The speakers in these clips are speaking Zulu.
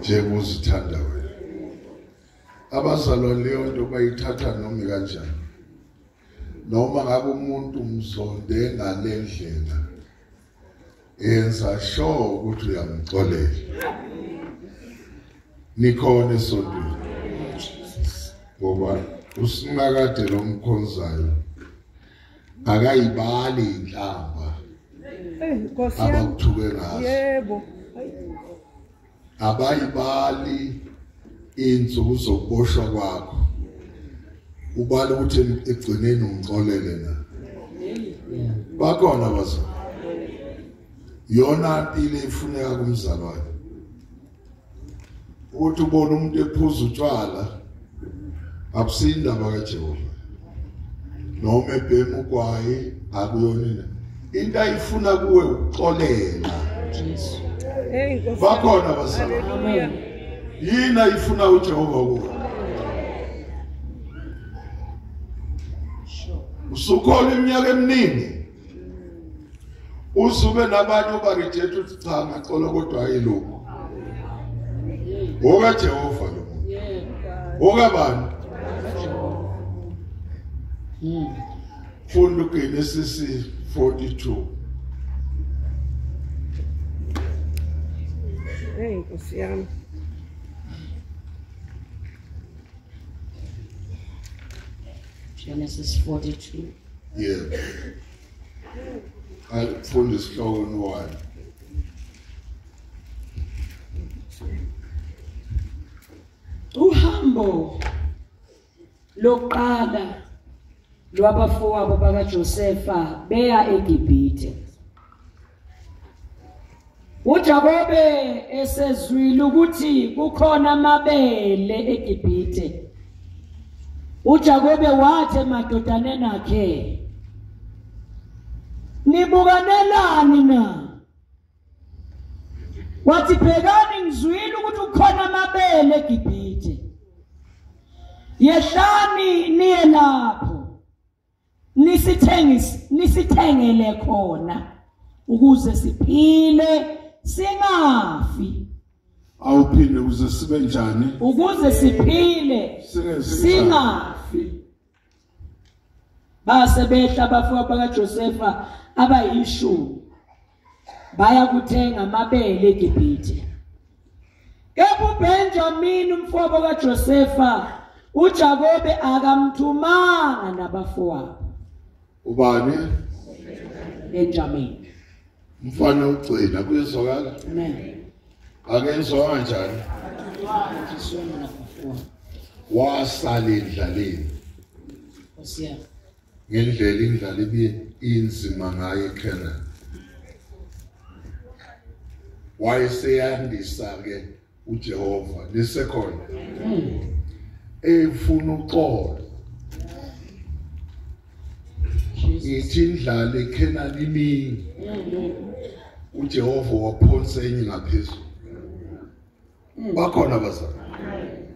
njengozithanda wena. Abazalwane leyo nto bayithatha noma kanjani. Noma ngabe umuntu umzonde ngalendlela enza sure ukuthi uyamxolela. Nikhona esontweni. Ngoba usinakade lo mkhonzayo akayibali inhlamba. Abakuthuke ngazo. Yebo. Abayibali insuku zokuboshwa kwakho. Ubala ukuthi egcineni umxolele na. Bakhona bazalwane. Yona impilo efuneka kumzalwane. Uthi ubona umuntu ephuza utshwala abusindaba kaJehova. Noma ebhema ugwayi akuyona into ayifuna kuwe uxolela. Bakhona bazalwane. Yini ayifuna uJehova kuwe? Usukhola iminyaka eminingi. Usube nabanye obariject uthi cha ngacela kodwa ayilokho. Oka Jehova lo. Oka bani? Funda uGenesis 42. Nkosi yami. Genesis 42. Yeah. I found this flower in wine. Uhambo loqala lwabafowabo bakaJosefa beya eGibhithe. uJakobe esezwile ukuthi kukhona amabele eGibhithe. uJakobe wathi emadodaneni akhe, nibukanelani na? Wathi bhekani ngizwile ukuthi kukhona amabele eGibhithe. Yehlani niye lapho nisithengele khona ukuze siphile singafi. Awuphinde ukuze sibe njani? Ukuze siphile singafi. Base behla abafowabo bakaJosefa abayishumi baya kuthenga amabele eGibhithe. Kepha uBenjamin umfowabo kaJosefa uJakobe akamthumanga nabafowabo. Ubani? Benjamin. Mfana ugcina kuyezwakala. Amen. Akenzwa kanjani? Isona nabafowabo. Wasala endlaleni. Osiya. Ngendlela indlala ibe inzima ngayo eKenani. Wayeseyandisa ke uJehova lesekhona. Efuna uxolo. Ithi indlala eKenani iningi. uJehova waphonsa enye ngaphezulu. Bakhona bazalwane.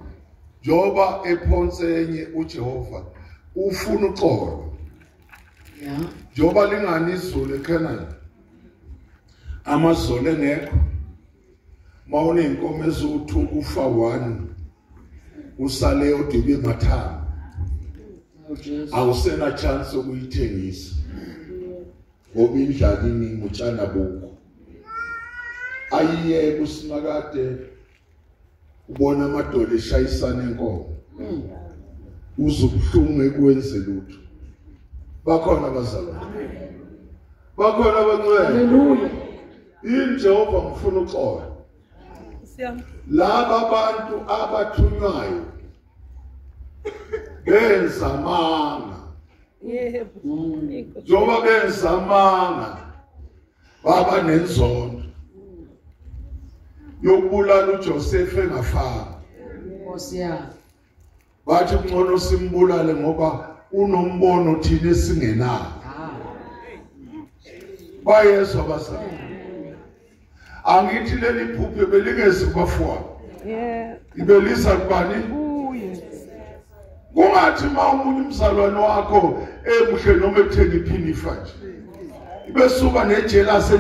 Joba ephonse enye uJehova ufuna uxolo. Yeah. Joba lingani izulu eKenani. Amazolo engekho. Mawune inkomo ezu2 kufa 1. Usale odibe mathanga. Awusena chance ukuyithengisa. Ngoba indlala iningi utshana buko. Ayiye kusinakade ubona amadoda eshayisana enkomo. Uzubuhlungu ekwenze lutho. Bakhona bazalwane. Bakhona abangcwele. Hallelujah. INjehova ngifuna uxolo. Laba abantu abathunywayo benza amanga. Yebo. Njoba benza amanga baba nenzondo yokubulala uJoseph engafanga. Osiya. Bathi kungcono simbulale ngoba unombono thina esingenayo. Bayezwa bazalwane. Angithi leli phupho belingezi kubafowabo. Yeah. Ibelisa kubani? Uye. Kungathi mawumunye umzalwane wakho emuhle noma ekutheni iphini ifaje. Ibesuka nejealous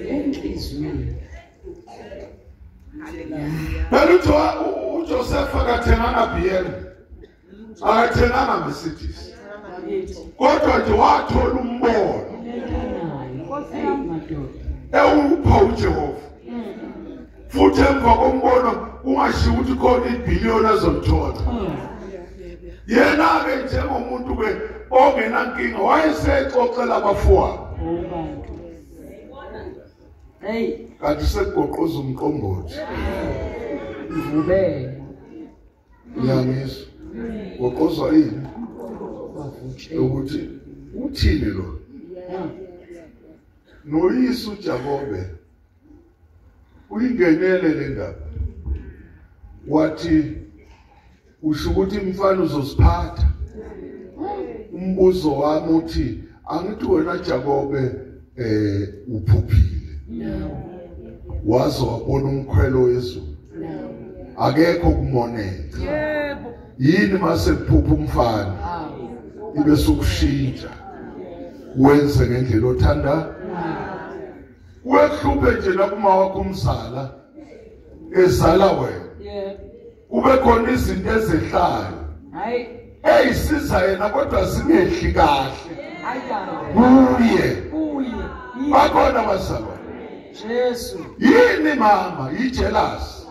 enhlizweni. Belutho uJoseph akathenganga biyela. Akathenganga Mercedes. Kodwa nje wathola umbono. Ewupha uJehova. Futhi emva kombono kungashiwo ukuthi khona ibhiliyoni azolithola. Yena ke njengomuntu ke ongenankinga wayesexoxela abafowabo. Hey, Kanti sekugoqoza umqombothi. uvube. Uyangizwa? Goqozwa yini? Ukuthi uthini lo? Noyisu uJakobe uyingenele le ndaba. Wathi usho ukuthi mfana uzosiphatha. Umbuzo wami uthi angithi wena Jakobe uphuphile. Wazo wabona umkhwelo wezulu. Akekho kumonela. Yebo. Yini mase kuphupha umfana ibe sokushintsha wenze ngendlela othanda wehluphe nje nakuma wakho umzala ezala wena kube khona izinto ezehlayo Hayi, eyisiza yena kodwa zingehli kahle hayi. kuye bakhona bazalwa Jesu, yini mama ijealous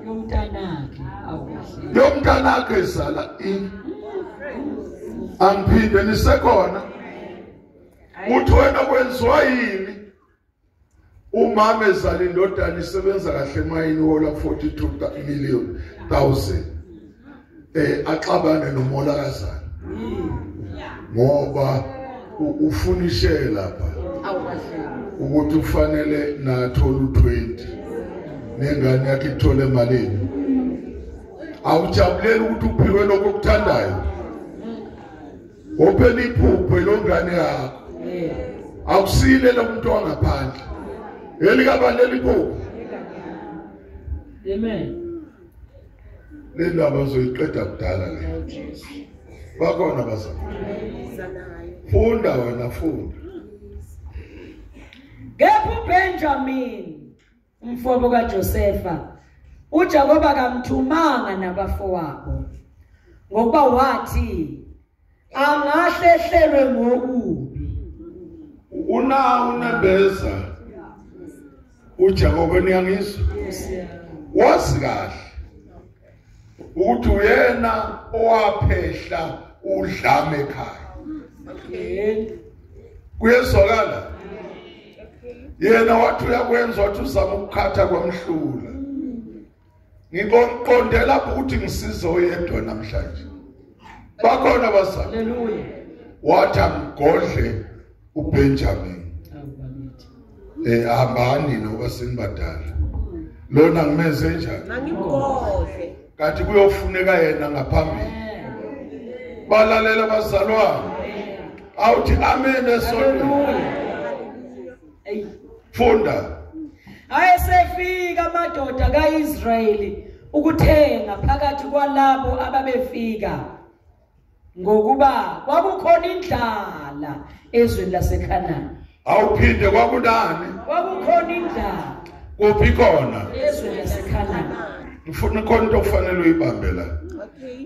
yomntanakhe awuhle. yomntanakhe ezala ini angiphinde nisekhona uthi wena kwenziwa yini umama ezala indodana isebenza kahle emayini wola 42 million thousand axabane nomolakazana ngoba ufunishe lapha ukuthi ufanele nathola u20 nengane yakhe ithole emalini awujabulela ukuthi uphiwe lokho okuthandayo ophela iphupho longane yakho awusile lo muntu wangaphandle elikabaleli iphupho Amen. le ndaba zoyiqeda kudala le bakhona bazalwa funda wena funda Kepha uBenjamin umfowabo kaJosefa uJakoba kamthumanga nabafowabo ngoba wathi angahlehlelwe ngokubi. unebeza uJakobe niyangizwa wazi kahle ukuthi uyena owaphehla udlame ekhaya kuyezwakala yena wathi uyakwenza wathi uzama ukukhatha kwamhlula ngiqonde lapho ukuthi ngisize oyedwa namhlanje bakhona bazalwa Hallelujah. wathi amgodle uBenjamin ahambani noba senibadala lona ngimeze njani Ngimgodle. kanti kuyofuneka yena ngaphambili balalela bazalwane awuthi amen esontweni funda Ayesefika amadoda kaIsrayeli ukuthenga phakathi kwalabo ababefika ngokuba kwakukhona indlala ezweni laseKhanani. awuphinde kwakunani Kwakukhona indlala kuphi khona ezweni laseKhanani. ngifuna khona into okufanele uyibambe la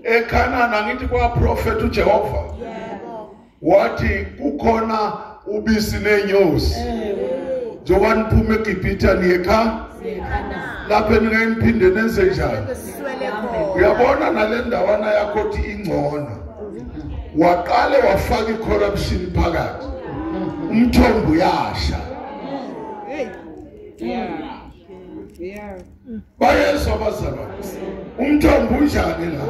eKhanani angithi kwa prophet uJehova wathi kukhona ubisi nenyosi njengoba niphume eGibhithe niyekha lapha ningayiphinde nenze njani uyabona nale ndawana yakho ukuthi ingcono waqale wafaka icorruption phakathi umthombo uyasha bayezwa bazalwa umthombo unjani la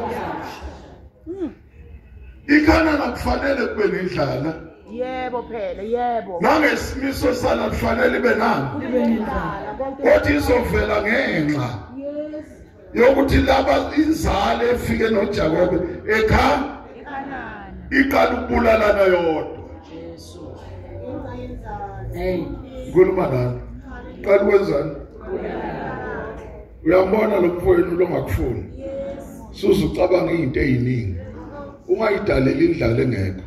iKhanani akufanele kube nendlala Yebo phela, yebo. nangesimiso sala kufanele ibe nani kodwa izovela ngenxa yokuthi laba inzalo efike noJakobe ekhaya iqala ukubulalana yodwa Hey, khuluma nani qala wenzani uyambona lo mfowenu lo ngakufuni suzucabanga izinto eziningi ungayidalela indlala engekho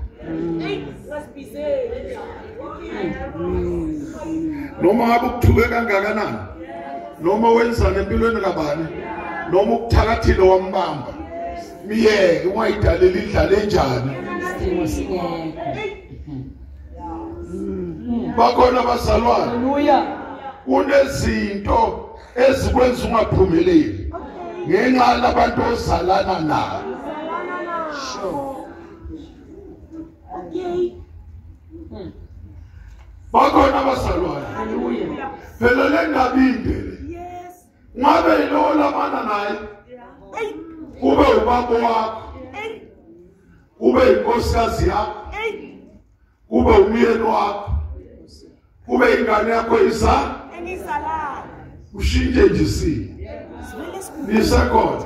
noma ngabe ukuthuke kangakanani noma wenzana empilweni kabani noma ukuthakathile wambamba miyeke ungayidalela idlala enjani Isidingo singekho. bakhona abazalwane Haleluya. kunezinto ezikwenza ungaphumeleli ngenxa yabantu ozalana nabo bakhona abazalwane Haleluya. phela le ndaba indele ngabe yilo lamana naye kube ubaba wakho kube inkosikazi yakho kube umyeni wakho kube ingane yakho ushintshe nje isimo nisekhona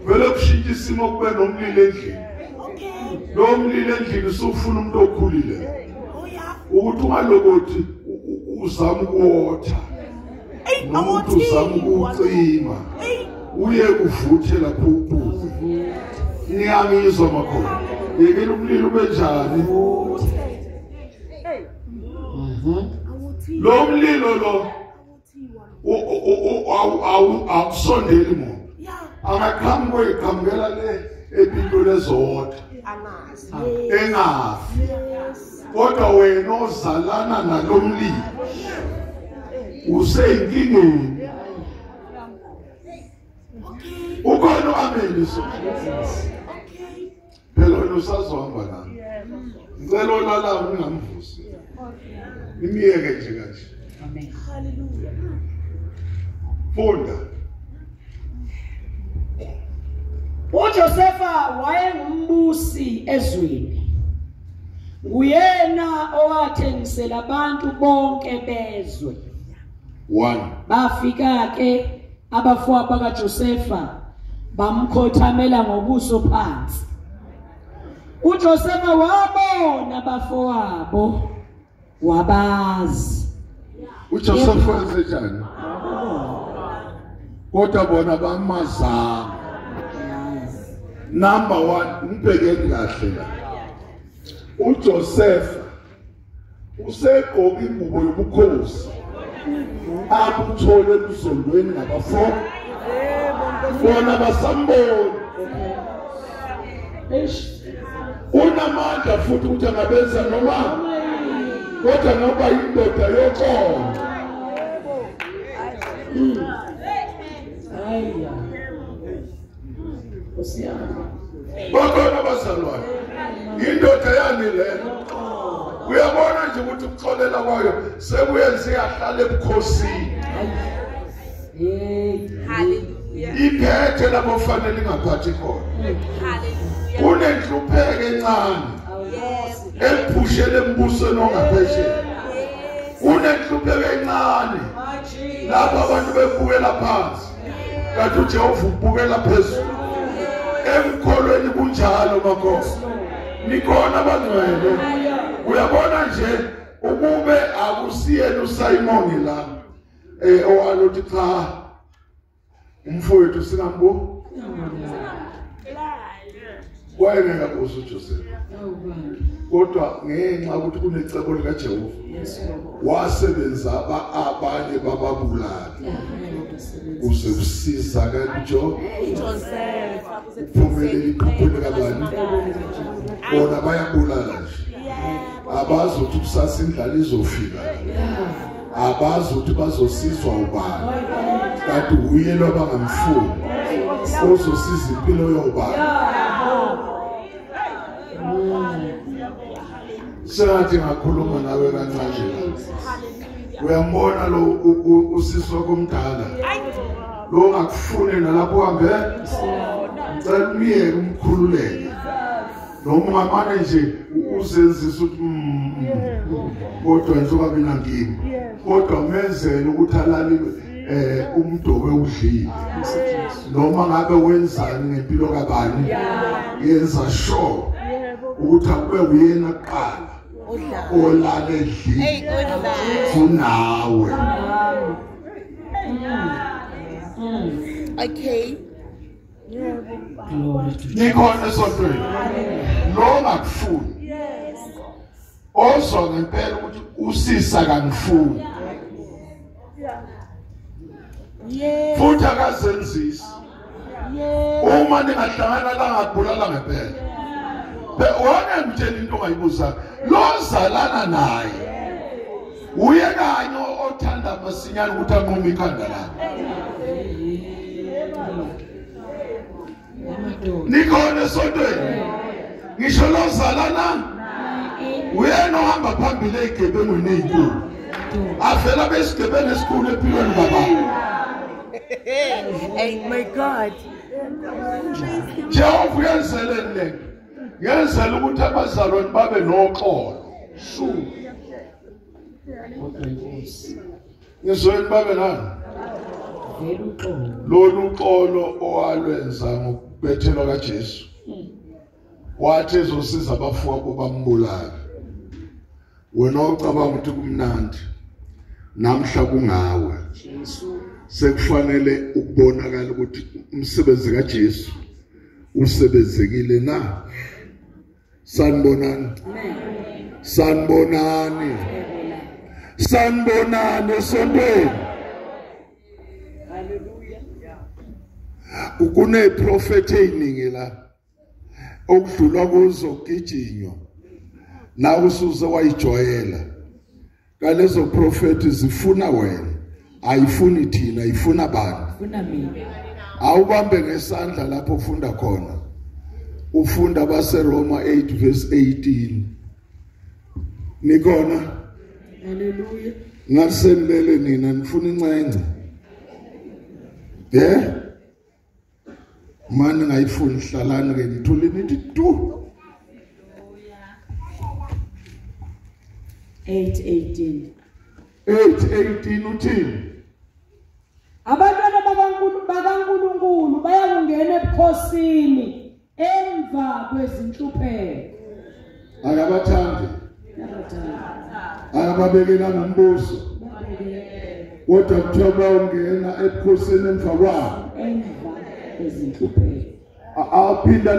vele kushintsha isimo kube nomlilo endlini lo mlilo endlini usufuna umuntu okhulile ukuthi ungalokothi uzama ukuwotha umuntu uzama ukucima uye kuvuthe lapho ubuze niyangizwa makhona yekela umlilo benjani lo mlilo lo awusondeli muntu angakhambi kweyiqhambela le empilo lezodwa engafi kodwa wena ozalana nalo mlilo useyinkingeni ukhona ameni so phela wena usazohamba nami ngicela olala ungamvusi imiyeke nje kanje Amen. funda uJosefa wayengumbusi ezweni. Nguyena owathengisela abantu bonke bezwe. 1 Bafika ke abafowabo kaJosefa bamkhothamela ngobuso phansi. uJosefa wabona abafowabo wabazi. uJoseph wenze njani kodwa bona bamazama number 1 umbhekeni kahle la uJoseph usegqoka ingubo yobukhosi abuthole emzondweni nabafowabo bona basambona unamandla futhi ukuthi angabenza noma kodwa ngoba indoda yokhona Haya. Usiyama. bakhona abazalwane indoda yani lelo uyabona nje ukuthi ukuxolela kwayo sekuyenze yahlala ebukhosini iphethe lapho fanele ingaphathi khona kunenhlupheko encane ephushele embusweni ongaphesheya kunenhlupheko encane lapho abantu bebukela phansi kanti uJehova ubukela phezulu emkholweni kunjalo makhosi nikhona abangcwele uyabona nje ukube akusiyena uSimon la owalothi cha umfowethu singambo wayengeka kuso uJoseph kodwa ngenxa ukuthi kunecebo lika Jehova wasebenza abanye bababulala kuze kusiza kanjalo Joseph uphumelele iqhuphule kabani bona bayabulala nje abazi ukuthi kusasa indlala izofika abazi ukuthi bazosizwa ubani kanti uye lo bangamfuni ozosiza impilo yobani Sengathi ngakhuluma nawe kancane uyambona lo usiswa komdala lo ngakufune nalapho uhambe ngicela umiyeke umkhululeke noma ungamane nje uzenzisa ukuthi kodwa njengoba mina ngimi kodwa umenzele ukuthi alale umdobe udlile noma ngabe wenzani ngempilo kabani yenza sure ukuthi akube uyena kuqala olale endlini kunawe Okay. nikhona esontweni lo ngakufuni ozwa ngempela ukuthi usisa kangifuni Yes. futhi akazenzisi Yes. uma ningahlangana la ngabulala ngempela wona mtshela into ongayibuza lozalana naye uye kanye othanda amasinyane ukuthi anquma ikhanda lakhe nikhona esontweni ngisho lozalana uyena ohamba phambili ezigebengweni ezinkulu avela besigebenge esikhulu empilweni kababa. Hey, my God. Jehova uyenzeleni lento yenzela ukuthi abazalwane babe noxolo ngizweni babe nani lolu xolo owalwenza ngokubethelwa kaJesu wathi ezosiza abafowabo bambulala wena ucabanga ukuthi kumnandi namhla kungawe sekufanele ukubonakala ukuthi umsebenzi kaJesu usebenzekile na. Sanibonani sanibonani sanibonani esontweni. Kune prophet eyiningi la okudlulwa kuzo gijinywa na usuze wayijoyela kalezo prophet zifuna wena ayifuni thina ayifuna bani Funa mina. awubambe ngesandla lapho ufunda khona ufunda base Roma 8 verse 18 nikona Hallelujah. ngasemlele nina nifuna incenge mani ngayifuni hlalani ke nithule nithi tu 8:18. 8:18 uthini Abantwana bakaNkulunkulu bayakungena ebukhosini emva kwezinhlupheko. akabathandi akababekela nombuso kodwa kuthiwa bawungena ebukhosini emva kwabo Emva kwezinhlupheko. aphinda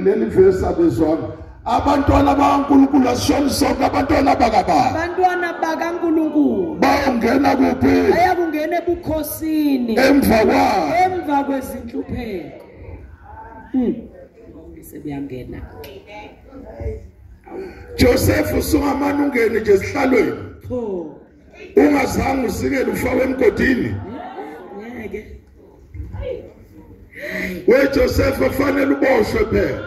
leli verse abezwana abantwana bakaNkulunkulu asishoni sonke abantwana bakababa Abantwana bakaNkulunkulu bawungena kuphi bayakungena ebukhosini emva kwabo emva kwezinhlupheko. Sebeyangena. Joseph sungamani ungene nje esihlalweni Pho. ungazange usikele ufakwe emgodini Ngeke. we Joseph kufanele uboshwe phela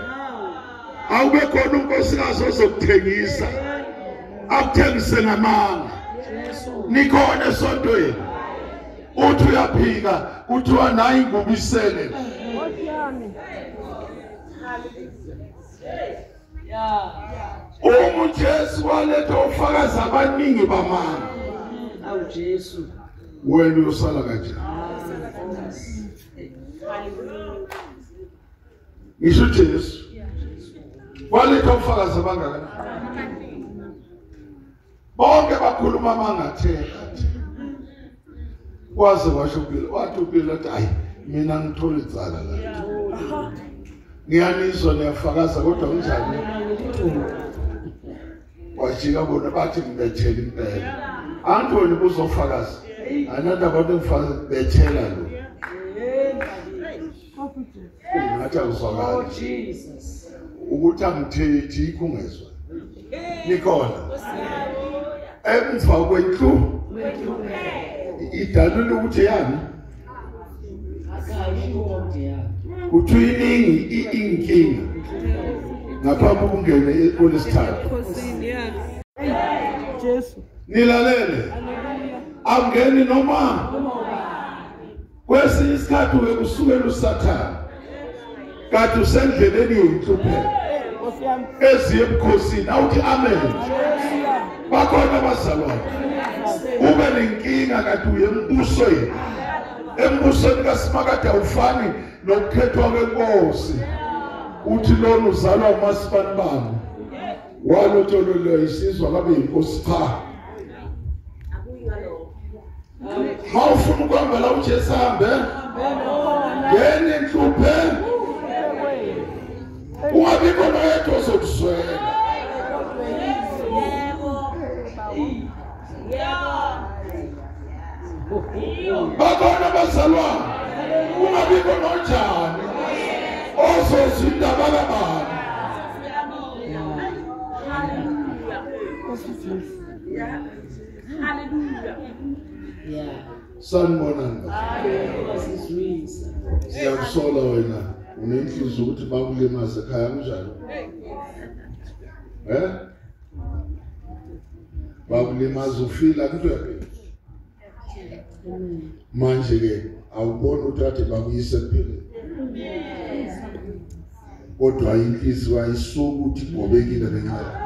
awube khona unkosikazi ozokuthengisa akuthengise ngamanga nikhona esontweni uthi uyaphika kuthiwa nayi ingubisele uJesu waletha ufakazi abaningi bamanga Awu Jesu. wena uyosala kanjani ngisho Jesu waletha ufakazi abangakanani bonke bakhuluma mangatheka waze washo kuphela wathi uphela athi hayi mina ngithola icala la ngiyanizwa niyafakaza kodwa kunjani wajika bona bathi ngibethela impela Antoni kuzofakaza ananda abantu ngifakaza bethela lo ngathi akuzwakala Jesus. ukuthi angithethi kungezwa nikhona emva kwendlu idalule ukuthi yani uthi iningi inkinga ngaphambi ukungena kulesithathu Jesu. nilalele angeni noma kwesinye isikhathi ukusukela uSathane kanti usendleleni yokuhlupheka eziye ebukhosini awuthi amen bakhona abazalwane ube nenkinga kanti uye embusweni kaSimakade awufani nokukhethwa kwenkosi uthi lona uzalwa umasipala bani walotholelwa isizwe kabe inkosi cha mawufuna ukuhamba la uJesu hambe ngene inhluphe ungabikho noyedwa ozokuswela bakhona Uyabona bazalwane, ungabikho nojani ozozinda bababani. Yeah. Sanibonani. Sisizwisa. Siyakusola wena unenhliziyo ukuthi bakulimaze ekhaya kanjani? Bakulimaza ufila into yakhe. Manje ke awubona ukuthi ade bakuyise kuphela. Kodwa inhliziyo ayisuka ukuthi igobekile ngenxa.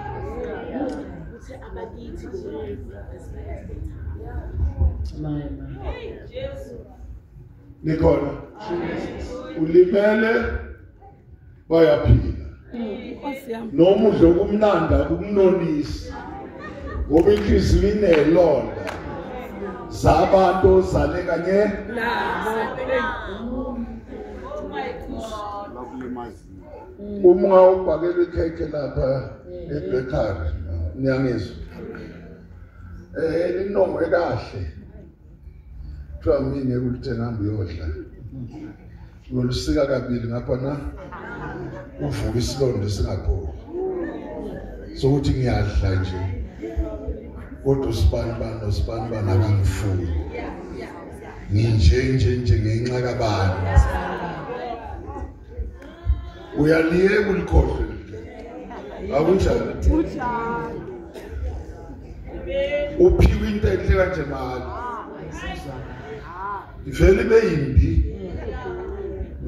Nikhona ulimele bayaphila noma udle kumnanda kumnonisi ngoba inhliziyo inelonda zabantu ozale kanye uma ubhakela ikhekhe lapha eBakery niyangizwa linomo ekahle kuthiwa mina kulithenga ngiyodla ngolusika kabili ngapha na uvuka isilondo singapholi sokuthi ngiyadla nje kodwa usibani bana akangifuni nje ngenxa kabani uyaliyeka ulikhohle akunjani uphiwe into enhle kanje mali ivele beyimbi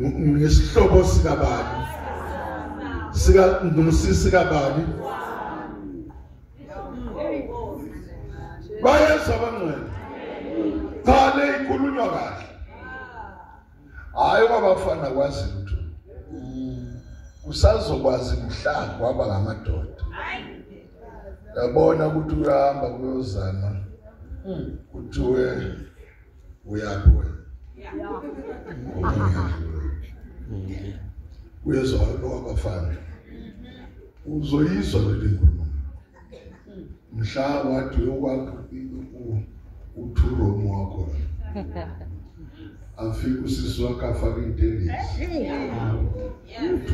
ngesihlobo sikabani ngumsisi kabani bayezwa abangcwele qale ikhulunywa kahle hayi kwabafana kwazi lutho usazokwazi mhlanga kwaba ngamadoda yabona ukuthi uyahamba kuyozana kuthiwe uyapho uyezwa lo abafana uzoyizwa le nkulumo mhla wathi yokwakho uthuromo wakho afika usisi wakhe afaka intendensi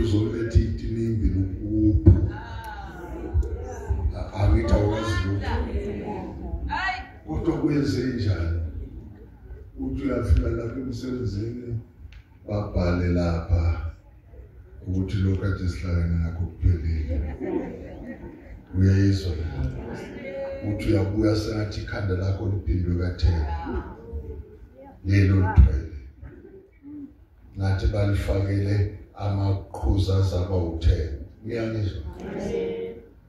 uzoletha itinimbi lokupho angithi awazi kodwa kwenze njani uthi uyafika lapha emsebenzini babhale lapha ukuthi lokho ade sihlangene nakho kuphelile uyayizwa uthi uyabuya sengathi ikhanda lakho liphindwe kathela lelo lithwele nathi balifakele amaqhuza zaba u10 ngiyangizwa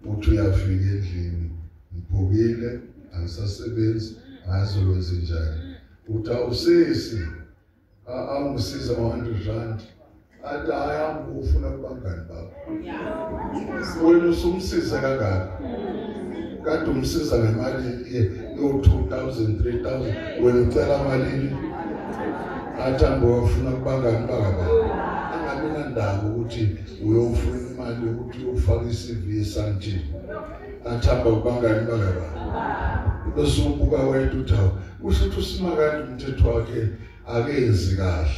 uthi uyafika endlini ngibhukile angisasebenzi ngazowenza njani uthi awusisi angisiza ngo100 athi ayami ufuna kubangani bakho wena usumsiza kangaka kade umsiza ngemali yo2000 3000 wena ucela malini athambo wafuna kubangani bakaba angabe nandaba ukuthi uyofuna imali ukuthi ufake iCV eSanti athamba kubangani bakaba bese ubuka wethu uthawu usho usimakade umthetho wakhe akenzi kahle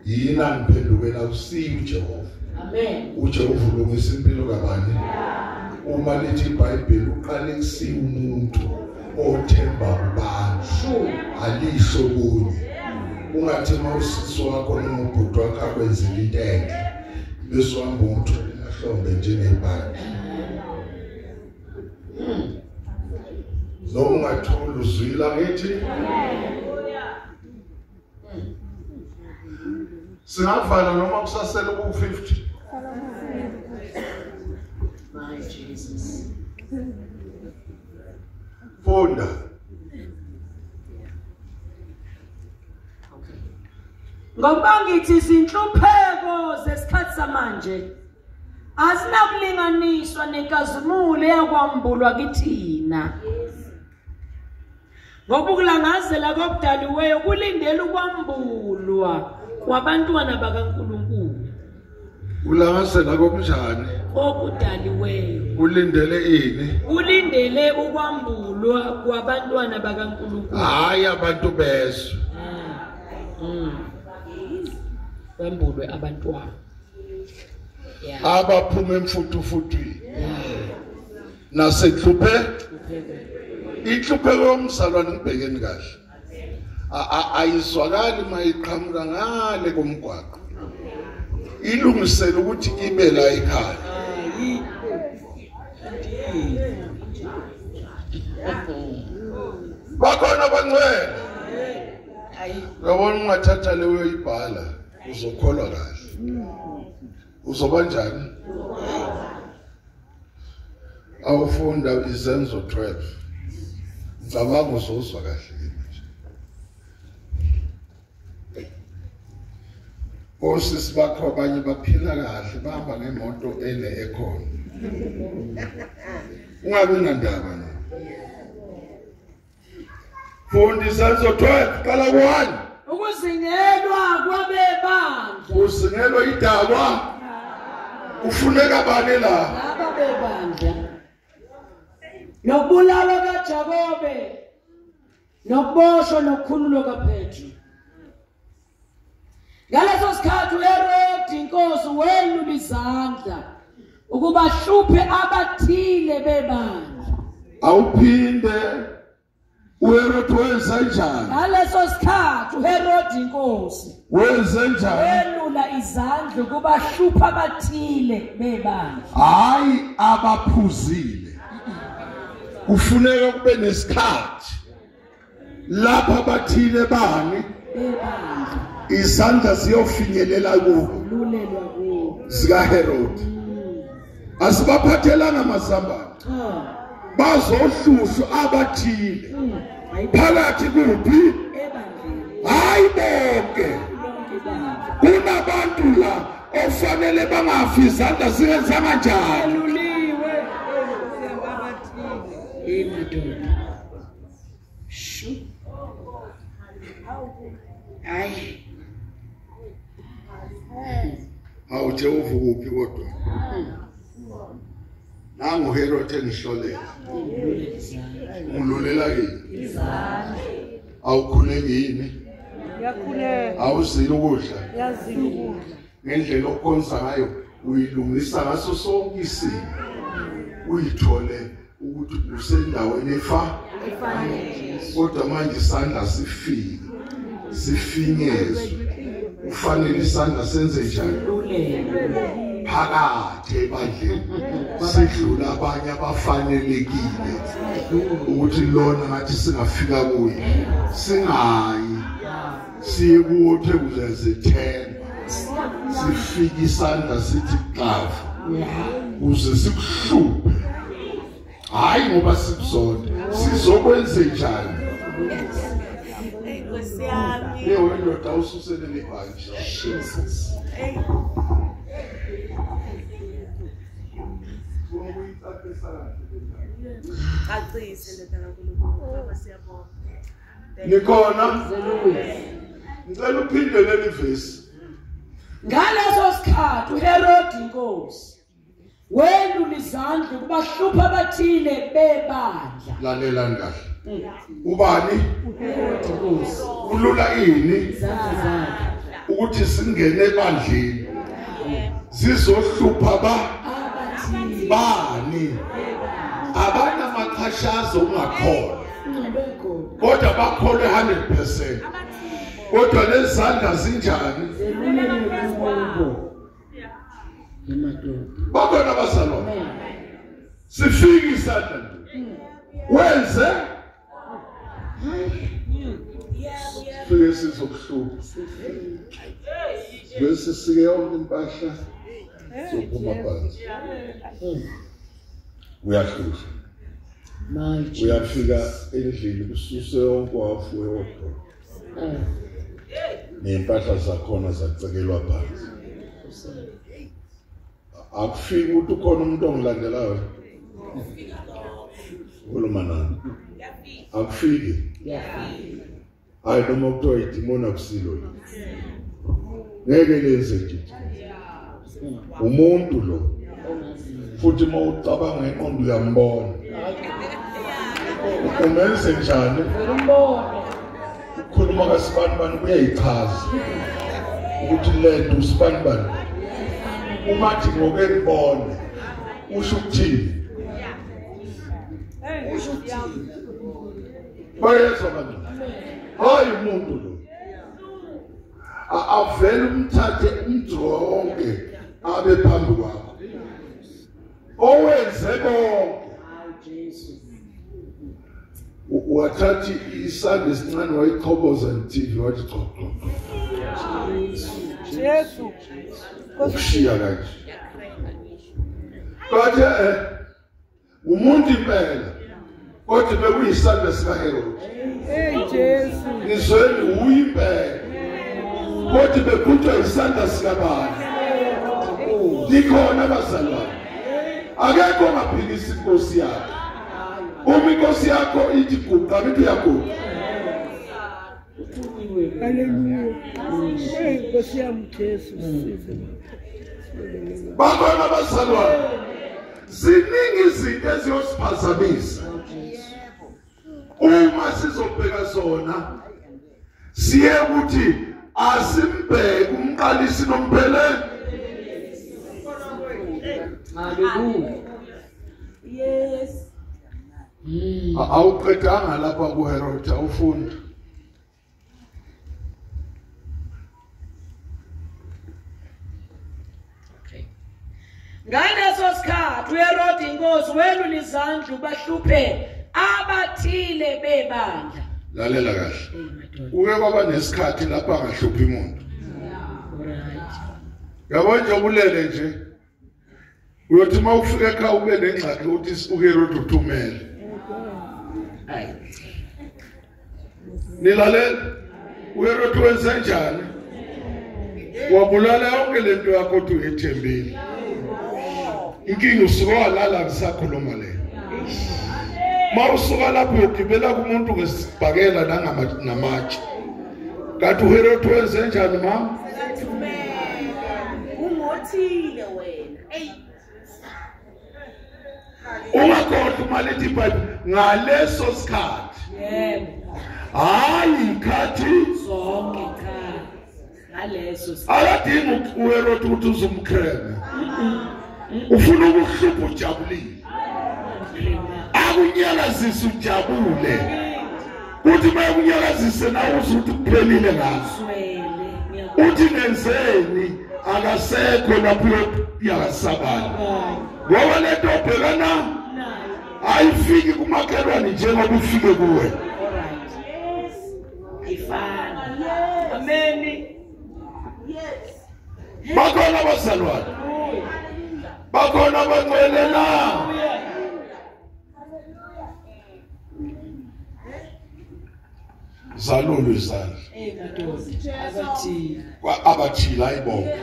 yina ngiphendukela usiyi uJehova amen uJehova ulungisa impilo kabani uma lithi iBhayibheli uqale kusiya umuntu othemba kubantu alisho kunye ungathi mawusisi wakho noma ubhuti wakho akwenzela into enhle bese uhamba umthole ahlombe njengebhadi noma ungathola uzwila ngithi singavala noma kusasela ku50 My Jesus. Fonda Ngoba ngithi izinhlupheko zesikhathi samanje azinakulinganiswa nenkazimulo yakwambulwa kithina. Ngoba ukulangazela kokudaliweyo kulindele ukwambulwa kwabantwana bakaNkulunkulu. ulangazela kokunjani Okudaliweyo ulindele ini ulindele ukwambulwa kwabantwana bakaNkulunkulu. hayi abantu bezwe Bambulwe abantwana. Yeah. Abaphuma emfutufutwini. Nasehluphe. Inhlupheko yomzalwane ngibhekeni kahle. Ayizwakali mayiqhamuka ngale komgwaqo. Ilungisela ukuthi ibe la ekhaya. Bakhona abangcwele. Yabona ungathatha leyo ibhala uzokholwa kahle. Uzoba njani? Awufunda izenzo 12. Ngicabanga uzozwa kahle nje. Osisi bakho abanye baphila kahle bahamba ngemoto ene ekhona. Ungabe nandaba na. Funda izenzo 12 qala ku1. Ukuzingelwa kwabebandla. Usingelwa idaba. Kufuneka bani la? Laba bebandla. Nokubulawa kaJakobe. Nokuboshwa nokukhululwa kaPetro. Ngaleso sikhathi uHerodi inkosi welula izandla ukuba hluphe abathile bebandla. Awuphinde uHerodi wenza njani? Ngaleso sikhathi uHerodi inkosi Wenza njani? welula izandla ukuba hluphe abathile bebandla. Hayi abaphuzile. Kufuneka kube nesikhathi lapha abathile bani Bebandla. izandla ziyofinyelela kubo Lulelwa kubo. zika Herod. Asibaphathelanga mazambane. Bazohlushwa abathile. Phakathi kuphi? Ebandleni. Hayi bonke. Kunabantu la ofanele bangafi izandla zingenza kanjani? Luliwe. Emadoda. Shu. Hayi. Awuthe uvukuphi kodwa? Nangu Herod engihlolela. Ululela yini? Izandla. Awukhuleki yini? Yakhuleka. Awuzile ukudla. Yazile ukudla. Ngendlela okonza ngayo uyilungisa ngaso sonke isimo. Uyithole ukuthi usendaweni Efanele. kodwa manje isandla sifike. Sifinyezwe. Ufanele isandla senze njani? Phakathi ebandleni sidlula abanye abafanelekile ukuthi lona ngathi singafika kuye singayi siye kuwothe kuze 10 sifike isandla sithi xavu uze sikuhluphe hayi ngoba sikuzonda sizokwenze njani Nkosi yami. leyo ndoda ususele lebhanje Jesus. Aqise lentana kuNkulunkulu. Baba siyabonga. nikhona ngicela uphinde leli vesi Ngaleso sikhathi uHerodi inkosi welula izandla ukuba hluphe abathile bebandla. lalela kahle ubani uHerodi inkosi ulula ini izandla zakhe ukuthi singene ebandleni zizohlupha abathile bani abana maqhashazo ungakholwa ngibekho kodwa bakholwe 100% kodwa lezandla zinjani zelulele kubo. Emadoda. bakhona bazalwane sifike isandla wenze fike sizokuhlupha bese sike yonke impahla sophuma phansi uyahlupha My Jesus. uyafika endlini kususe yonke wafu wodwa nempahla zakhona zacekelwa phansi akufiki ukuthi ukhona umuntu ongilandelayo ukhuluma nani akufiki hayi noma kuthiwa idimoni akusilo ngeke lenze nje umuntu lo futhi uma ucabanga ngeqondo uyambona umenze njani ukukhuluma kaSibanibani kuyayichaza ukuthi lento uSibanibani umathi ngokubone usho ukuthini bayezwa kanjani hayi umuntu lo avele umthathe umjonge abe phambi kwakho owenze konke wathathi isandla esincane wayichoboza nTV wathi chopho Jesu ukushiya kanje kodwa umuntu impela kodwa bekuyisandla sikaHerod Jesu izweni uyimpela kodwa bekhutshwa isandla sikabani likhona abazalwane akekho ongaphikisa inkosi yakhe uma inkosi yakho ithi guqa bithi uyaguqa haleluya Nkosi yami Jesu size bakhona abazalwane ziningi izinto eziyosiphazamisa uma sizobheka zona siye ukuthi asimbheke umqalisi nompheleli Hallelujah. Yes. awuqedanga lapha kuHerod awufunda ngaleso sikhathi uHerod inkosi welula izandla ubahluphe abathile bebandla lalela kahle uke kwaba nesikhathi lapha angahluphi umuntu yabo nje ubulele nje uyothi mawufika ekhaya ube nengxaki ukuthi uHerod uthumele nilalela uHerod wenze njani wabulala yonke lento yakho othi uyethembile inkinga usuka walala ngisakhuluma le mawusuka lapho uyogibela kumuntu ngesibhakela namatshe kanti uHerod wenze njani mama Ungothile wena. Hey. ungakhohlwa malithi iBhayibheli ngaleso sikhathi yebo hayi ikhathi zonke cha ngaleso sikhathi akadingi uHerod ukuthi uzumkreme ufuna ukuhlupha ujabulile akunyakazisa ujabule kuthi makunyakazise nawe usuthi kuphelile ngaso uthi nenzeni akasekho lapho yakasabana ngoba lento obhekana ayifiki kumakhelwane njengoba ufike kuwe ifana amen bakhona abazalwane bakhona abangcwele na zalulu izandla abathile ayibonke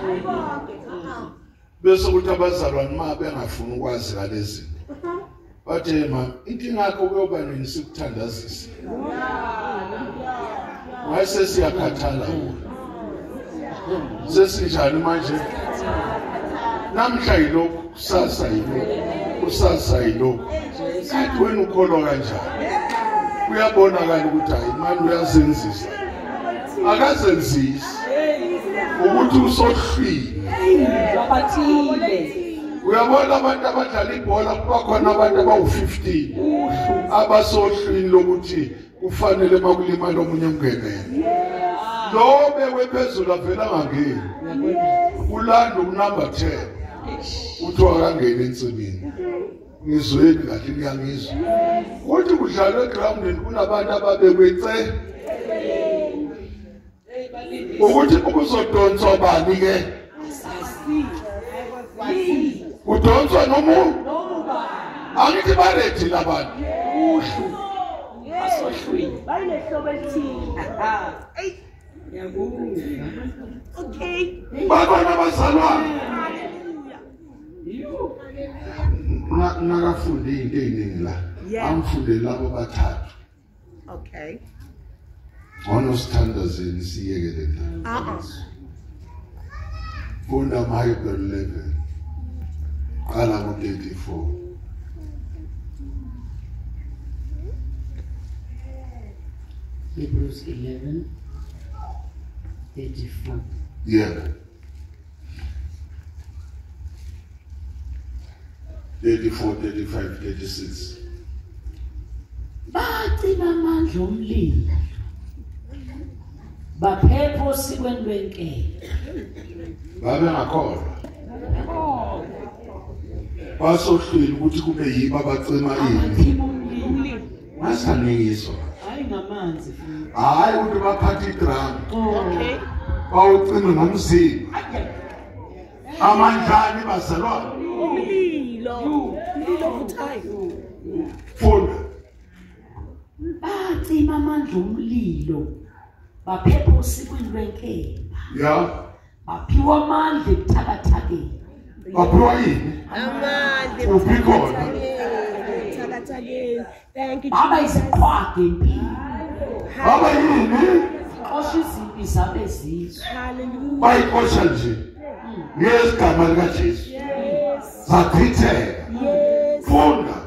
bese ukuthi abazalwane ma bengafuni ukwazi ngalezi bathi mama inkinga yakho kuyoba nini sikuthandazisa wayese siyakhathala sesinjani manje namhla yilokhu kusasa yilokhu kusasa yilokhu kanti wena ukholwa kanjani uyabonakala ukuthi hayi manje uyazenzisa akazenzisi ukuthi usohlwile abathile uyabona abantu abadlala ibhola kuba khona abantu abawu15 abasohlwini lokuthi kufanele makulimala omunye ungenele lo bekwephezulu avela ngangeni ulanda unumber 10 uthi akangena ensimini ngizweni kahle ngiyangizwa ukuthi kudlalwe egroundini kunabantu ababekwece ukuthi ukuzodonswa bani ke udonswa nomuntu angithi barethi labantu asohlwini Bayinehlobo elithile. Okay. bakhona abazalwane nakafunde into eziningi la Yeah. amfunde labo bathathu Okay. onosithandazeni siyekele ndaba funda maHebrew 11 qala ngo34 Hebrews 11:34. Yeah. 34, 35, 36. Bacima amandla omlilo. Baphepha osikweni lwenkemba. Babe ngakholwa. Basohlwile ukuthi kube yibo abacima ini. Bacima umlilo. Masaningizwa. Hayi ngamanzi futhi. Hayi ukuthi baphatha idrum. Okay. Bawucime ngomzimba. Amandlani bazalwane. Umlilo. Umlilo ovuthayo. Funda. Bacima amandla omlilo. Baphepha osikweni lwenkemba. Ya. Baphiwa amandla ebuthakathakeni. Baphiwa yini? Amandla. Ubikhona. Thakathakeni. Thank you. Baba isikhwage empilo. Baba yini? Xosha izimpi zabezizwe. Hallelujah. Bayikosha nje. Ngesigama lika Jesu. Yes. Zachitheka. Yes. Funda.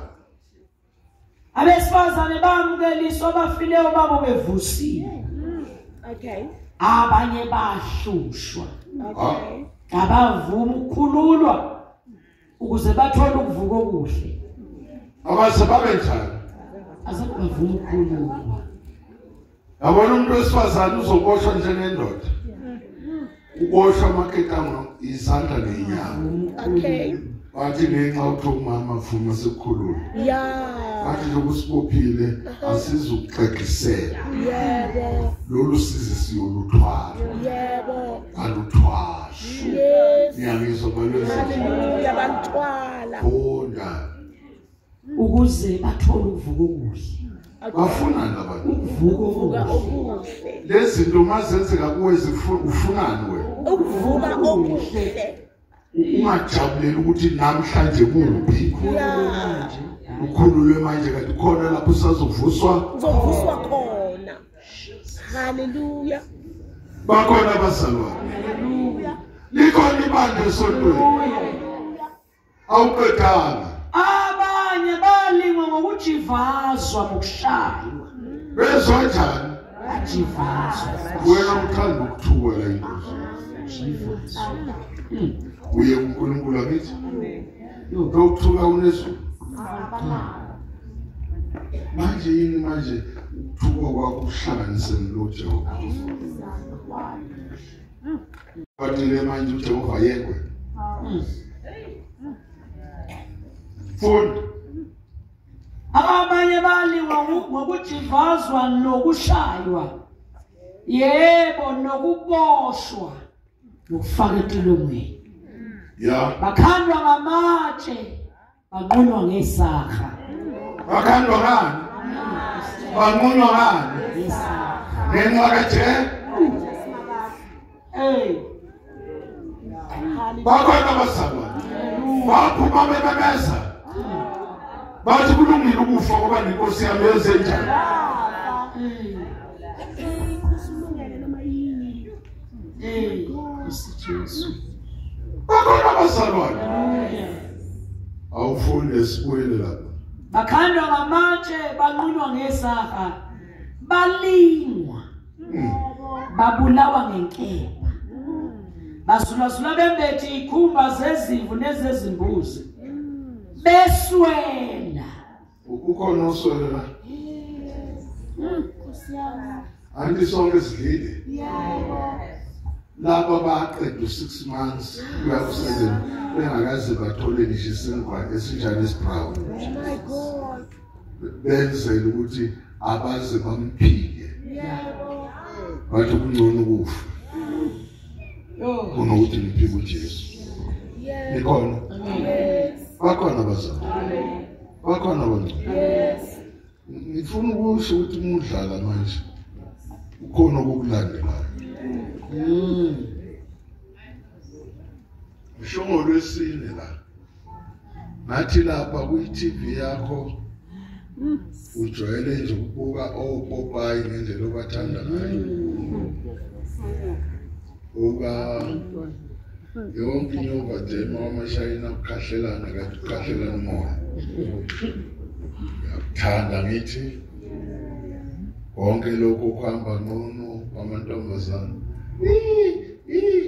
Abesifazane bamukeliswa abafileyo babo bevusile. Okay. Abanye bahlushwa. Okay. Abavuma ukukhululwa ukuze bathole ukuvuka okuhle. Abase babe njani? Asebavuma ukukhululwa. Yabona umuntu wesifazane uzoboshwa njengendoda. Uboshwa amaketanga izandla neinyama. Okay. Bathi ngenxa ukuthi umama afuna sekukhulula. Yeah. Bathi lokusibophile asizukuxexisela. Yebo. Lolu sizi siyoluthwala. Yebo. Aluthwala. Yes. Ngiyangizwa balwezi. Hallelujah. Bantwala. Funda. Ukuze bathole ukuvuka okuhle. Bafuna labantu. Ukuvuka Okuhle. Lezi zinto mazenzeka kuwe ufunani wena? Ukuvuka okuhle. Ungajabulela ukuthi namhlanje kumbi. Yeah. Ukhululwe manje kanti khona lapho usazovuswa. Uzovuswa khona. Hallelujah. Bakhona abazalwane. Hallelujah. Likhona ibandla esontweni. Awuqedanga. Abanye balingwa ngokujivazwa ngokushaywa. Bezwa njani? Bajivazwa. Wena uthanda ukuthuka la inkosi. Uye kuNkulunkulu akithi. Lokuthuka unesu. Manje yini manje ukuthuka kwakho kuhlanganise noJehova. Bathile manje uJehova yekwe. Funda. Abanye balingwa ngokujivazwa nokushaywa. Yebo nokuboshwa nokufaka entolongweni. Ya. Bakhandwa ngamatshe, banqunywa ngesaha. Bakhandwa ngani? Banqunywa ngani? Ngesaha. Ngenxa kaJe. Bakhona abazalwane. Baphuma bememeza. Bathi kulungile ukufa ngoba nenkosi yami yenze njani? Bakhona abazalwane. Awufunde sibuyele lapha. Bakhandwa ngamatshe, banqunywa ngesaha. Balingwa. Babulawa ngenkemba. Basulazula bembethe ikhumba zezimvu nezezimbuzi. Beswela. Ukhona oswela. Anti sonke sidlile. Laba baqeda 6 months kuya ku7 bengakaze bathole ngisho isinkwa esinjani esibrown. My God. Benzele ukuthi abaze bamphike. Bathi kungcono ukufa. Kunokuthi niphike uJesu. Nikhona? Bakhona abazalwane. Bakhona abantu. Ngifuna ukusho ukuthi umudlala manje ukhona okulandelayo. Ushongo lwesine la. Nathi lapha ku-TV yakho ujwayele nje ukubuka opopayi ngendlela obathanda ngayo. Uka yonke inyova dema wamashayina ukukhahlelana kanti ukukhahlelana umoya. Uyakuthanda ngithi konke lokho kuhamba ngono kwamantombazana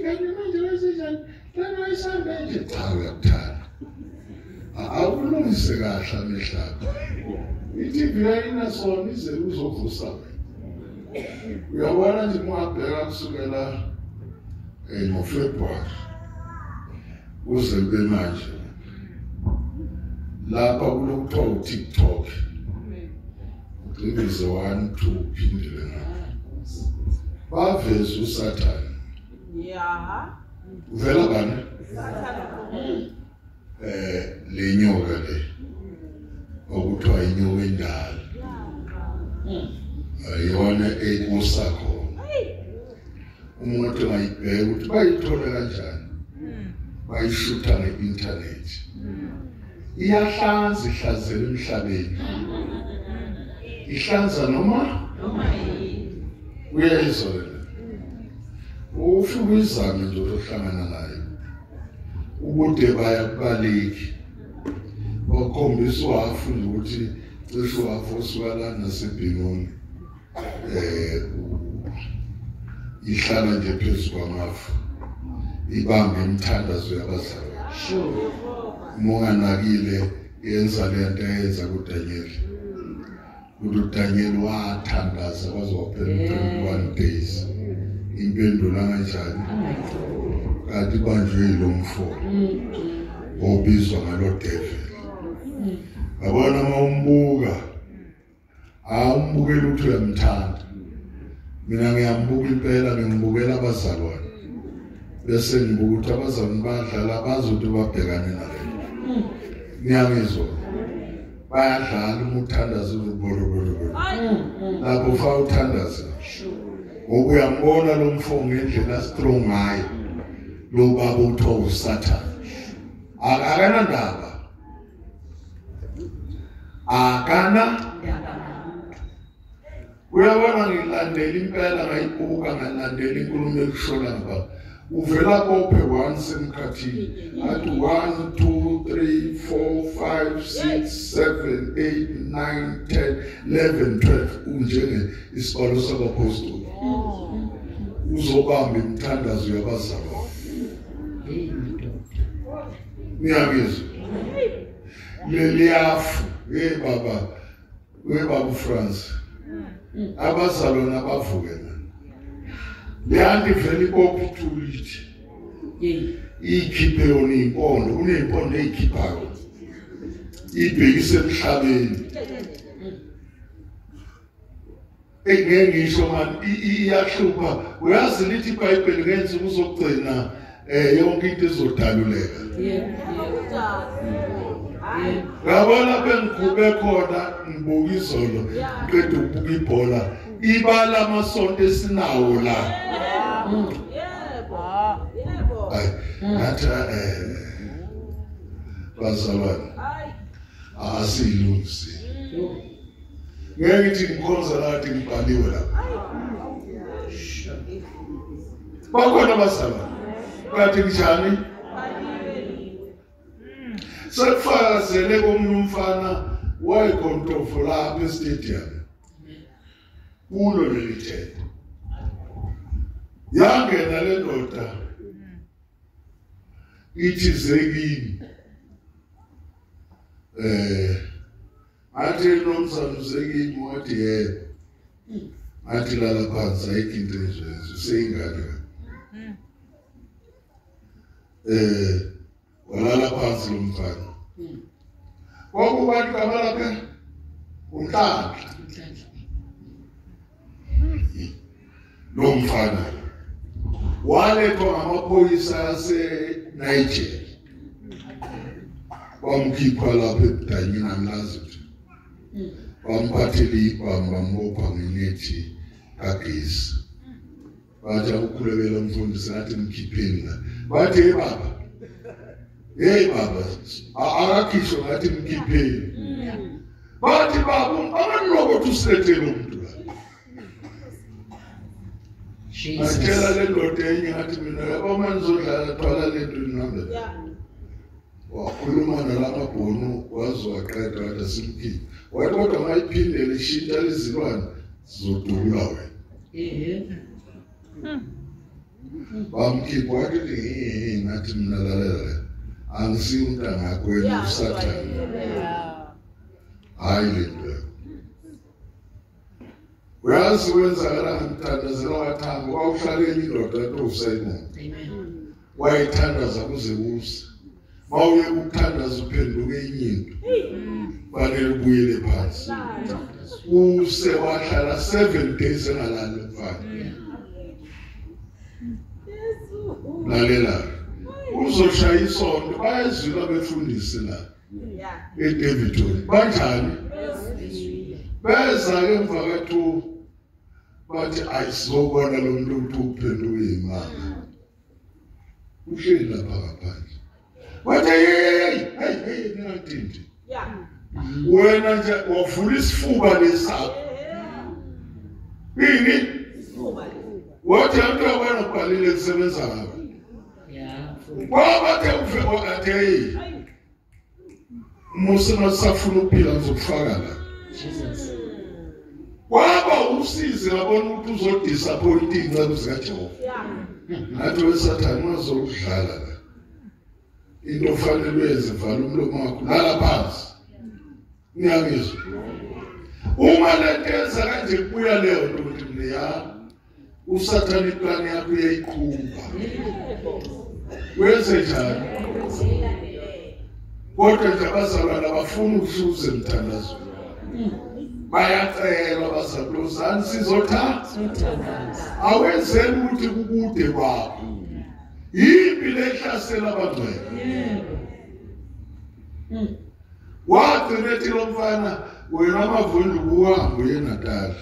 kanti manje wesizana lana isamba nje cha uyakuthanda awulungise kahle amehlaba iTV ayinasona ize uzovusa uyabona nje mwabheka kusukela ngoFebruary uze kube manje lapha kulokuthiwa uTikTok Ibize 1 2 phindile ngapha baveza uSathane uvela bani le nyoka le okuthiwa inyoka endala ayona ekusakho umuntu ngayibheka ukuthi bayithola kanjani bayishutha nge-internet iyahlanza ihlazela emhlabeni ihlanza noma uyayizola ufika izame nje ukuhlangana naye ubude baya kubaleki okhombisa wafundi ukuthi cishe wafosuka nasebhinoni ihlala nje phezu kwamafu ibambe imithandazo yabazali monganakile yenza lento eyenza kuDaniel uDaniel wathandaza kwaze waphela 21 days impendulo kanjani kanti banjwe lo mfo obizwa ngalo devil abona mawumbuka awumbukela ukuthi uyamthanda mina ngiyambuka impela ngibukela abazalwane bese ngibuka ukuthi abazalwane badlala bazothi babhekane nalento ngiyangizwa bayadlala umuthandazo uboroboro lapho fa uthandaza ngoba uyambona lo mfo ngendlela strong ngayo lo baba uthiwa uSathane akana ndaba akana uyabona ngilandela impela ngayibuka ngalandela inkulumo ekushola ngaba uvela kophe once emkhathini athi 1 2 3 4 5 6 7 8 9 10 11 12 unjenge isibalo sabapostoli uzobamba imithandazo yabazalwane ngiyabizwa leliyafu baba France abazalwane abavuke leyanti vele kophi thulithi ikhiphe yona impondo unempondo eyikhiphayo ibhekise emhlabeni ngisho man iyahlupha uyazi lithi iBhayibheli ngenze uzogcina yonke into izodaluleka ngabona bengikhube khona ngibuka izolo ngiqeda ukubuka ibhola ibala amasonto esinawo la natha bazalwane asilungisi ngeke ngithi ngikhonza lathi ngibhaliwe lapha bakhona bazalwane kathi njani sekufakazele komunye umfana wayekhontofu lapha estadium kulo lelithende yangena le ndoda ithi zekini athi nomzana uzekini wathi yebo athi lala phansi ayikho into ezwenza useyingane walala phansi lo mfana kwakubantu abalapha uNhlanhla lo mfana walethwa ngamaphoyisa aseNigeria bamkhipha lapha eBudanyini angilazi ukuthi bamphathele ibhamba bambopha ngenethi kagesi bathi ukukhulekela umfundisi nathi mkhipheni la bathi hey baba akakhishwa ngathi mkhipheni bathi baba abanlobo tusilethele umuntu la Akela le ndoda enye ngathi mina yabo manizodlala thwala lento inambe wakhuluma nalapha bhono wazwaqeda wathi simkhiphi wathi kodwa mayiphindele ishintsha lezilwane zodula wena bamkhipha wathi ngathi mina lalela angisiyo umntana wakho wena usathane hayi lento uyazi wenzakala ngimthandazela wathanga wawuhlalela indoda etofusayina wayithandaza kuze kuse mawuye ukuthandaza uphenduke inyinto fanele ubuyele phansi use wahlala 7 days engalali mfana lalela uzoshaya isondo bayazwila befundisi la eDavidton banjani beza ke emva kwethu bathi ayisizobona lo muntu ukuthi uphenduke imali uhleli lapha ngaphandle bathi hey ningathindi wena nje wavula isifuba lesakho ini wathi abantu abana kubalile kusebenza ngabo wabathe ufike athe musina safuna ukuphila ngizokufaka la Jesus waba usize ngabona ukuthi uzodisappoint incebo zikaJehova ngathi wesathane uzokudlala la into fanele uyenze vala umlomo wakho lala phansi ngiyangizwa uma lentenza kanje kubuya leyo nto ukuthi mina usathane iplan yakho uyayiqhubha wenze njani kodwa nje abazalwana abafuna ukususa emthandazo bayacela abazalwana sizothatha awenzeni ukuthi kukude kwakho yimpi lehlasela abangcwele wathi nethi lo mfana wena amavundu kuhambo yeNatal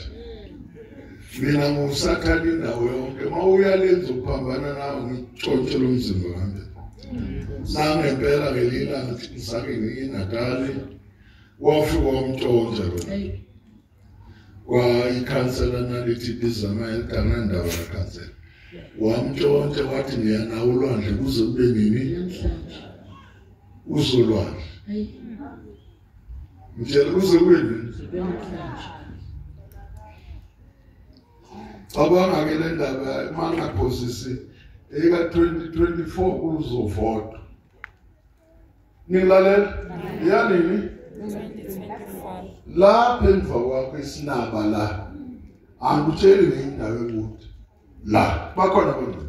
mina ngusathane indawo yonke mawuyalenza ukuphambana nawe ngitshontshe lo mzimba wami sangempela ngelila ngisake ngeNatal wafika wamtshontsha lo wa ikhansela nalithi bizama ekanandawo yakhansela wamtshontsha wathi ngiyana ulwandle kuze kube nini uzolwandle ngitshela kuze kube nini abanga ngele ndaba manga posisi eka 2024 kuzovota nilalela yanini lapha emva kwakho isinaba la angutsheli ngendawo ekude la bakhona bona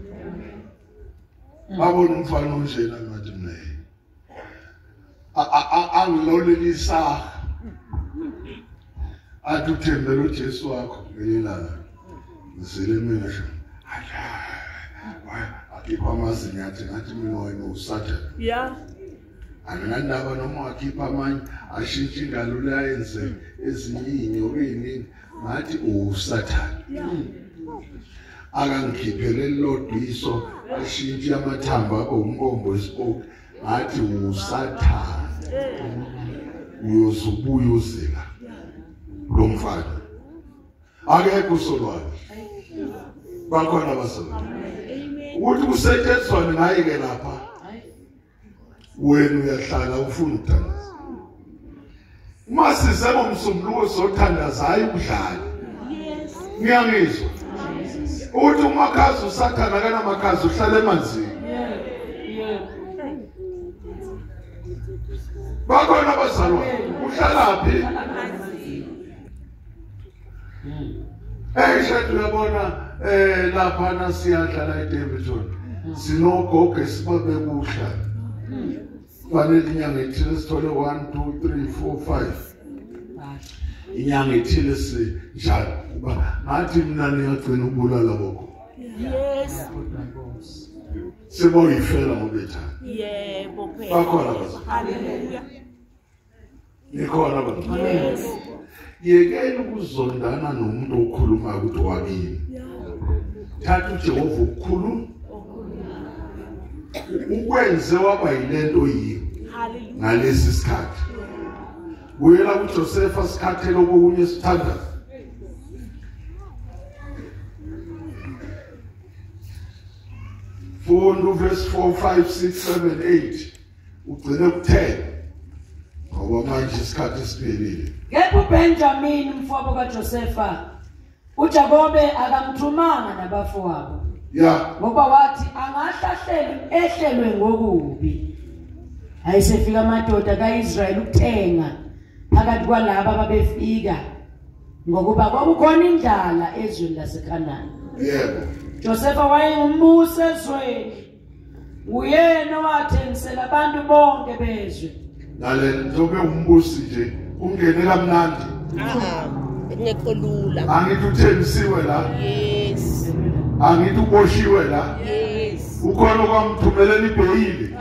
babona umfana onjena ngathi mina angilolelisa athi uthembele uJesu wakho ngelilanga zile misho akhipha amazinyo athi ngathi mina wena usathane anginandaba noma wakhipha amanye ashintshe ingalo layenze ezinye okunini ngathi usathane akangikhiphele lodiso ashintshe amathamba abo umbombo esipoke ngathi usathane uyozubuya uzela lo mfana akekho usolwane bakhona basolwane ukuthi kusetshenziswane naye ke lapha wena uyahlala ufuna ukuthandaza uma sizema umsombuluko sothandaza hayi ukudlala ngiyangizwa uthi umakhazi usathana kana makhazi uhlala emanzini bakhona bazalwane uhlala phi shadu yabona lapha nasiyadlala eDavidton sinogogo sibabe kuhla fanele inyanga ithile sithole 1 2 3 4 5 inyanga ithile sinjalo kuba ngathi mina ngiyagcina ukubulala lokho Yes. seboyifela ngobethana Yebo phela. bakhona bazalwane Hallelujah. nikhona bazalwane Yes. yekela ukuzondana nomuntu okhuluma ukuthi wakini thatha uJehova ukukhuluma ukwenze waba yilento yiyo Hallelujah. ngalesi sikhathi uyela kuJoseph asikhathele okunye sithanda Funda verse 4 5 6 7 8 ugcine ku10 ngoba manje isikhathi siphelile Kepha uBenjamin umfowabo kaJosefa uJakobe akamthumanga nabafowabo. Yeah. Ngoba wathi ehlelwe ngokubi. Ayisefika amadoda kaIsrayeli ukuthenga phakathi kwalabo ababefika ngokuba kwakukhona indlala ezweni laseKhanani. Yebo. Josefa wayengumbusi ezweni. Uyena wathengisela abantu bonke bezwe. Nale njobe umbusi nje ungene kamnandi. Ngekho lula. Angithi uthengisiwe la. Yes. Angithi uboshiwe la. Yes. Ukhona kwamthumelela ibheyili.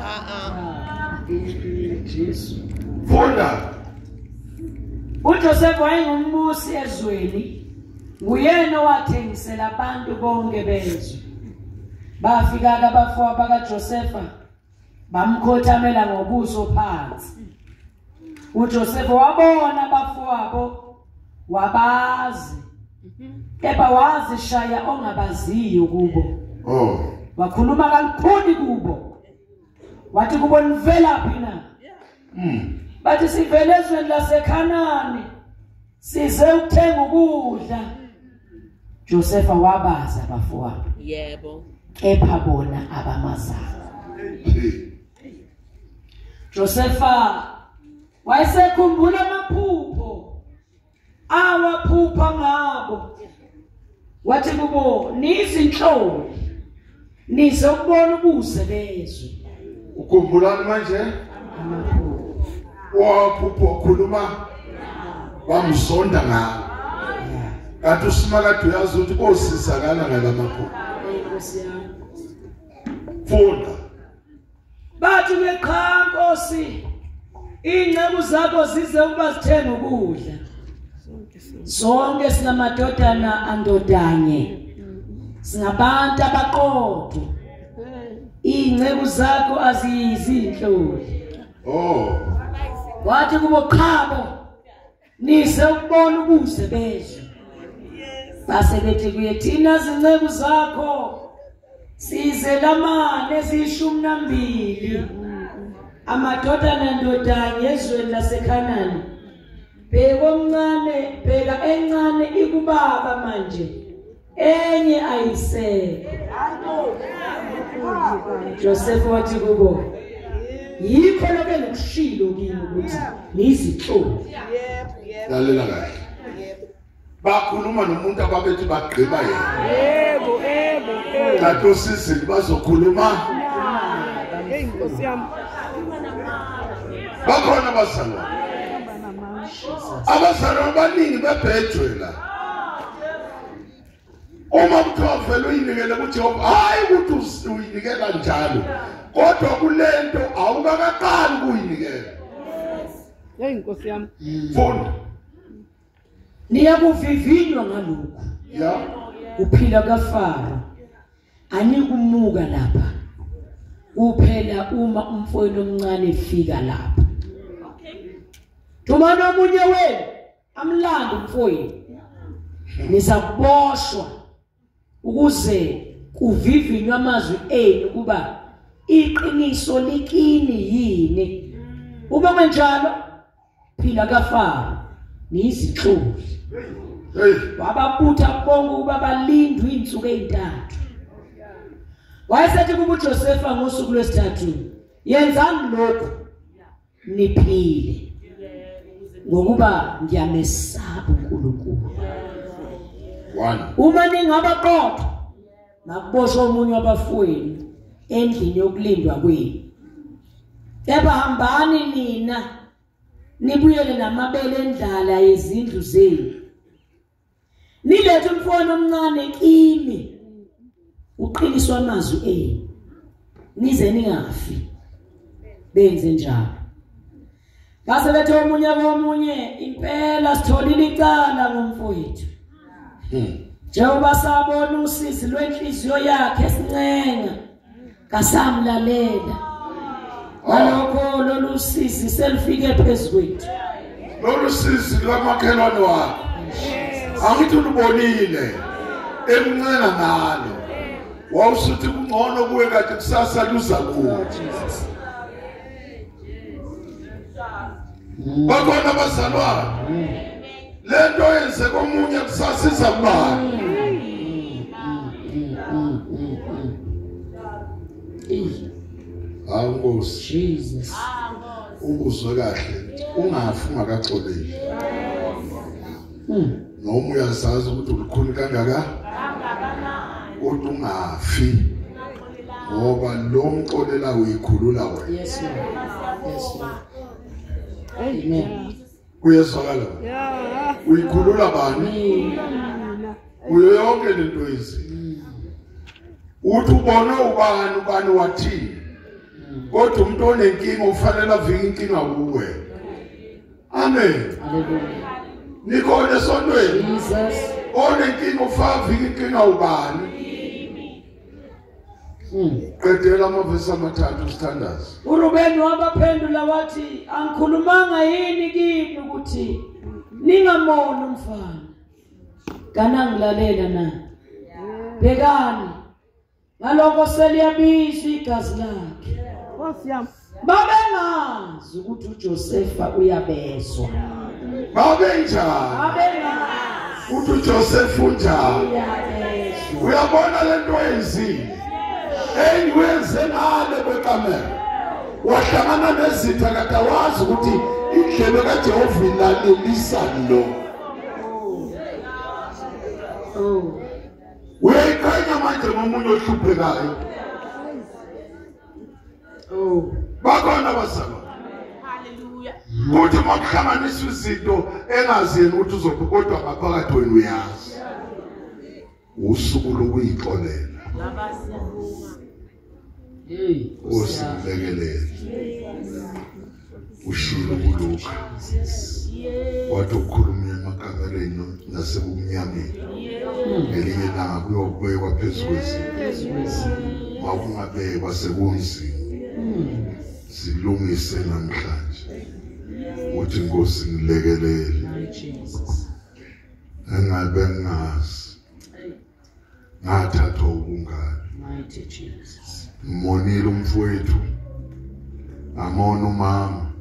Jesu. Funda. uJoseph wayengumbusi ezweni. Uyena wathengisela abantu bonke bezwe. Bafika abafowabo bakaJosefa bamkhothamela ngobuso phansi. uJoseph wabona abafowabo wabazi. Kepha wazishaya ongabaziyo kubo. Oh. Wakhuluma kalukhuni kubo. Wathi kubo nivelaphi na? Bathi sivele ezweni laseKhanani. Size ukuthenga ukudla. Josefa wabaza abafowabo. Yebo. Kepha bona abamazana. Josefa wayesekhumbula amaphupho awaphupha ngabo. Wathi kubo nizinhloli nizokubona ubuze bezwe. Ukhumbulani manje? Waphupho khuluma bamzonda ngawo. Kanti uSimakade uyazi ukuthi osizakala ngalamaphupho. Funda. Bathi beqha Nkosi ingceku zakho zize ukuba sithenga ukudla. Sonke sinamadodana andodanye. Singabantu abaqotho. Ingceku zakho aziyizinhloli. Oh. Wathi kubo qhabo nize ukubona ubuze bezwe. Base bethi kuye thina zinceku zakho size lamane ezishumi nambili. Amadodana andodanye ezweni laseKhanani. Bheka omncane, bheka encane ikubaba manje. Enye ayisekho. Joseph wathi kubo yikho lokho engikushilo kimi ukuthi nizihloli. Lalela kahle. Bakhuluma nomuntu ababethi bagqiba yena. Yebo. Kanti osizini bazokhuluma. Hey Nkosi yami. Bakhona abazalwane. Abazalwane abaningi bebhejwe la. Uma kuthiwa vele uyinikele kuJehova, hayi ukuthi uyinikela njalo. Kodwa kulento awukaqali ukuyinikela. Hey Nkosi yami. Funda. Niyakuvivinywa ngalokho. Ya. Uphila kaFaro. Anikumuka lapha. Uphela uma umfowenu omncane efika lapha. Thumana omunye wenu amlanda umfowenu. Nizakuboshwa ukuze kuvivinywe amazwi enu kuba iqiniso likini yini. Uma kanjalo phila kaFaro niyizinhloli. Hey. Wababutha bonke ukuba balindwe izinsuku ezintathu. Wayesethi kuba uJosefa ngosuku lwesithathu yenzani lokho niphile ngokuba ngiyamesaba uNkulunkulu. 1. Uma ningabaqotho makuboshwe omunye wabafowenu endlini yokulindwa kwenu. Kepha hambani nina nibuyele namabele endlala yezindlu zenu. Nilethe umfowenu omncane kimi. Uqiniswa amazwi enu. Nize ningafi. Benze njalo. Base bethe omunye impela sitholile icala ngomfowethu. Njengoba sabona usizi lwenhliziyo yakhe esincenga kasamlalela. Ngalokho lolu sizi selifike phezulu. Lolu sizi lamakhelwane wakho. Angithi ulubonile emncane ngalo. Wawusuthi kungcono kuwe kade kusasa luza kuwe. Bakhona abazalwane. lento yenze komunye kusasiza kubani Nkosi Jesus. ubuzwe kahle ungafi ungakaxoleli noma uyazazi ukuthi ulikhulu kangaka kodwa ungafi ngoba lo mxolela uyikhulula wena Yes, Lord. Yes, Lord. Amen. uyezwakala uyikhulula bani uyo yonke lento yezi uthi ubona ubani wathini kodwa umuntu onenkinga ufanele avike inkinga kuwe amen Hallelujah. nikhona esontweni Jesus. onenkinga ufavike inkinga ubani qedela amavesi amathathu standards uRubeni wabaphendula wathi angikhulumanga yini kini ukuthi ningamona umfana kanangilalela na bekani ngaloko seliyabizwa igazi lakhe babengazi ukuthi uJosefa uyabezwa babenjani babengazi uthi uJoseph unjani uyabezwa uyabona lento yenzile engiwenze ngale kwekamera wahlangana nezitha kade wazi ukuthi indlebe kaJehova ilalelisa lo uyayikhanya manje ngomunye ohluphekayo bakhona basaba Hallelujah. kuthi makuhlanganisa izinto engaziyeni ukuthi uzophodwa ngaphakathi wena uyazi usuku lokuyixolela usilekelele ushilo kuluka wathi ukukhuluma emakamereni nasebumnyameni ngelinye ilanga kuyobekwa phezu kwezinto makungabekwa sekunzima silungise namhlanje uthi Nkosi ngilekelele engabe ngazi ngathatha ubungane mighty Jesus umonile umfowethu amona umama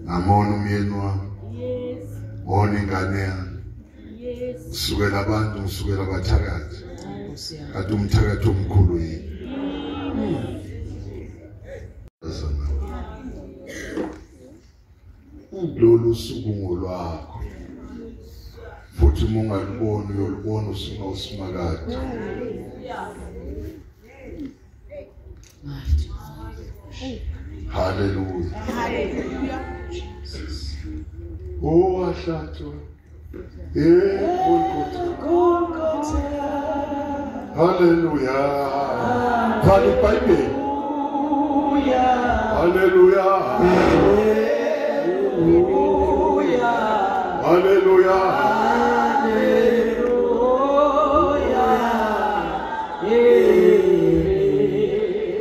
amona umyeni wami wona ingane yami sukela abantu sukela abathakathi kade umthakathi omkhulu yini lolu suku ngolwakho futhi mungalibona uyolibona usuka usimakade hallelujah oh ahlatshwa hallelujah bhala iBhayibheli hallelujah hallelujah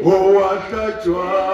oh ahlatshwa